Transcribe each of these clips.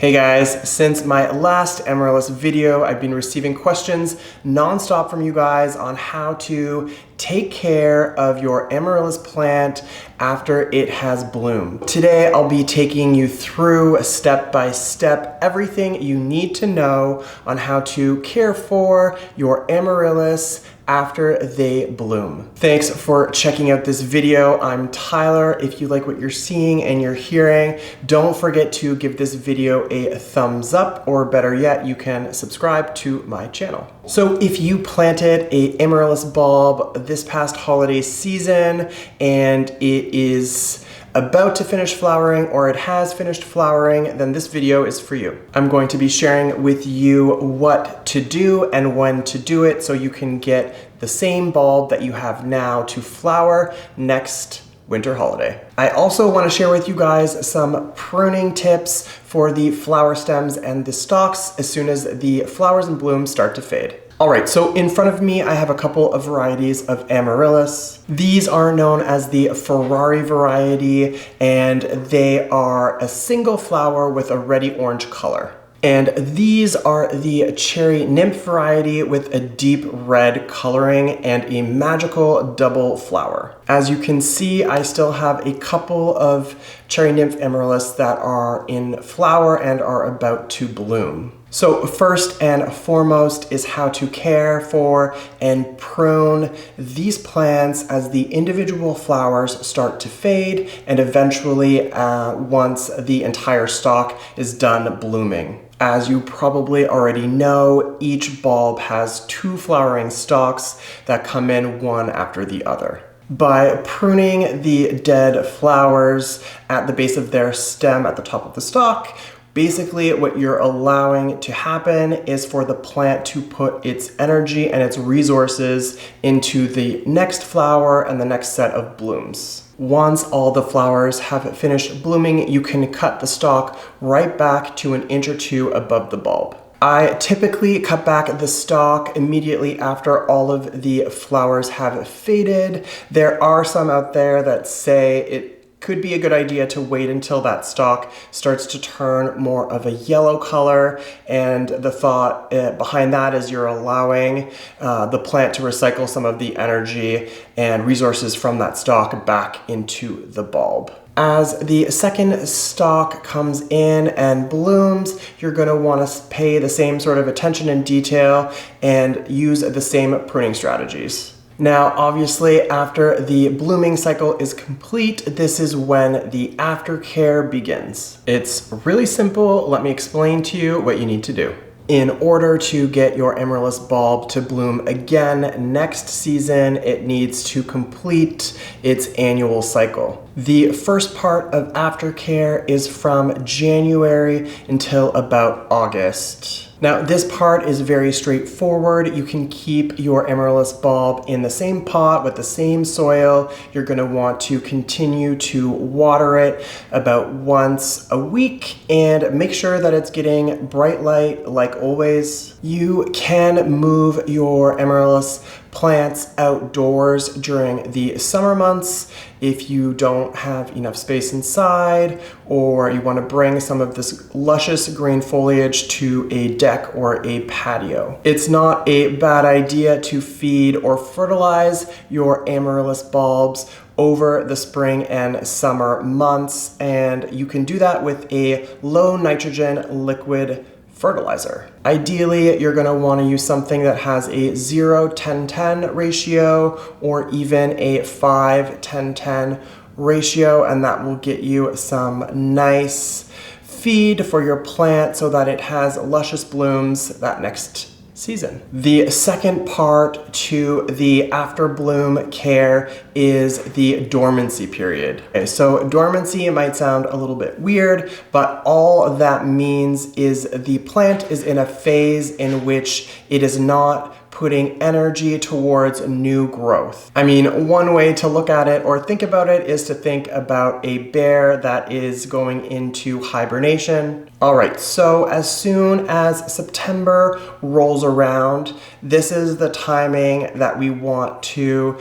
Hey guys, since my last Amaryllis video, I've been receiving questions nonstop from you guys on how to take care of your Amaryllis plant after it has bloomed. Today, I'll be taking you through step by step everything you need to know on how to care for your Amaryllis after they bloom. Thanks for checking out this video. I'm Tyler. If you like what you're seeing and you're hearing, don't forget to give this video a thumbs up, or better yet, you can subscribe to my channel. So if you planted a Amaryllis bulb this past holiday season and it is about to finish flowering or it has finished flowering, then this video is for you. I'm going to be sharing with you what to do and when to do it so you can get the same bulb that you have now to flower next winter holiday. I also want to share with you guys some pruning tips for the flower stems and the stalks as soon as the flowers and blooms start to fade. All right, so in front of me, I have a couple of varieties of Amaryllis. These are known as the Ferrari variety, and they are a single flower with a reddy orange color. And these are the Cherry Nymph variety with a deep red coloring and a magical double flower. As you can see, I still have a couple of Cherry Nymph Amaryllis that are in flower and are about to bloom. So first and foremost is how to care for and prune these plants as the individual flowers start to fade and eventually once the entire stalk is done blooming. As you probably already know, each bulb has 2 flowering stalks that come in one after the other. By pruning the dead flowers at the base of their stem at the top of the stalk, basically what you're allowing to happen is for the plant to put its energy and its resources into the next flower and the next set of blooms. Once all the flowers have finished blooming, you can cut the stalk right back to an inch or 2 above the bulb. I typically cut back the stalk immediately after all of the flowers have faded. There are some out there that say it could be a good idea to wait until that stalk starts to turn more of a yellow color, and the thought behind that is you're allowing the plant to recycle some of the energy and resources from that stalk back into the bulb. As the second stalk comes in and blooms, you're going to want to pay the same sort of attention and detail and use the same pruning strategies. Now, obviously, after the blooming cycle is complete, this is when the aftercare begins. It's really simple. Let me explain to you what you need to do. In order to get your Amaryllis bulb to bloom again next season, it needs to complete its annual cycle. The first part of aftercare is from January until about August. Now, this part is very straightforward. You can keep your Amaryllis bulb in the same pot with the same soil. You're going to want to continue to water it about once a week and make sure that it's getting bright light like always. You can move your Amaryllis plants outdoors during the summer months if you don't have enough space inside, or you want to bring some of this luscious green foliage to a deck or a patio. It's not a bad idea to feed or fertilize your Amaryllis bulbs over the spring and summer months, and you can do that with a low nitrogen liquid fertilizer. Ideally, you're going to want to use something that has a 0-10-10 ratio or even a 5-10-10 ratio, and that will get you some nice feed for your plant so that it has luscious blooms that next season. The second part to the after bloom care is the dormancy period. Okay, so dormancy might sound a little bit weird, but all that means is the plant is in a phase in which it is not putting energy towards new growth. I mean, one way to look at it or think about it is to think about a bear that is going into hibernation. All right, so as soon as September rolls around, this is the timing that we want to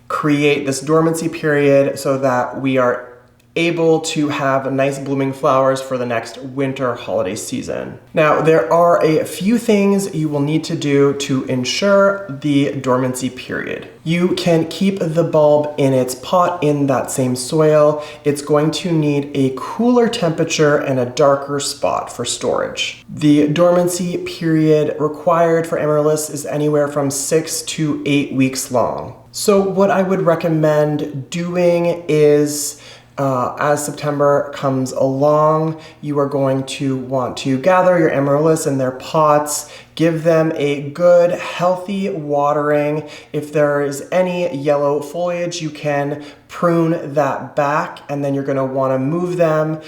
create this dormancy period so that we are able to have nice blooming flowers for the next winter holiday season. Now, there are a few things you will need to do to ensure the dormancy period. You can keep the bulb in its pot in that same soil. It's going to need a cooler temperature and a darker spot for storage. The dormancy period required for Amaryllis is anywhere from 6 to 8 weeks long. So what I would recommend doing is as September comes along, you are going to want to gather your Amaryllis in their pots, give them a good, healthy watering. If there is any yellow foliage, you can prune that back, and then you're going to want to move them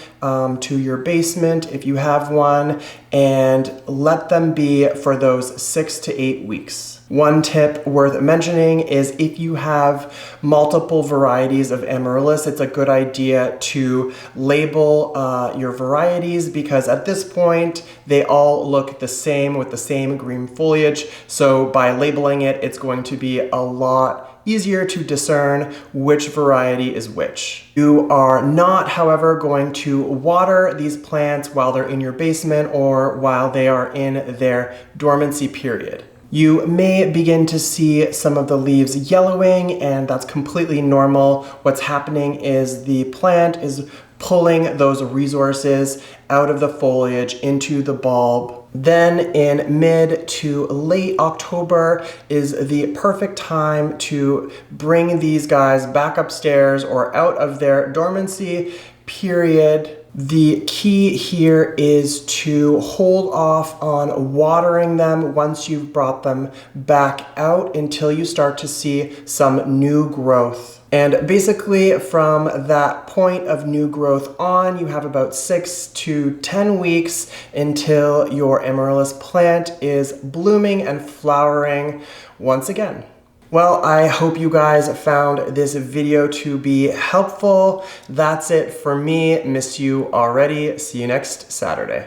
to your basement if you have one, and let them be for those 6 to 8 weeks. One tip worth mentioning is if you have multiple varieties of Amaryllis, it's a good idea to label your varieties, because at this point they all look the same with the same green foliage. So by labeling it, it's going to be a lot easier to discern which variety is which. You are not, however, going to water these plants while they're in your basement or while they are in their dormancy period. You may begin to see some of the leaves yellowing, and that's completely normal. What's happening is the plant is pulling those resources out of the foliage into the bulb. Then in mid to late October is the perfect time to bring these guys back upstairs or out of their dormancy period. The key here is to hold off on watering them once you've brought them back out until you start to see some new growth. And basically from that point of new growth on, you have about 6 to 10 weeks until your Amaryllis plant is blooming and flowering once again. Well, I hope you guys found this video to be helpful. That's it for me. Miss you already. See you next Saturday.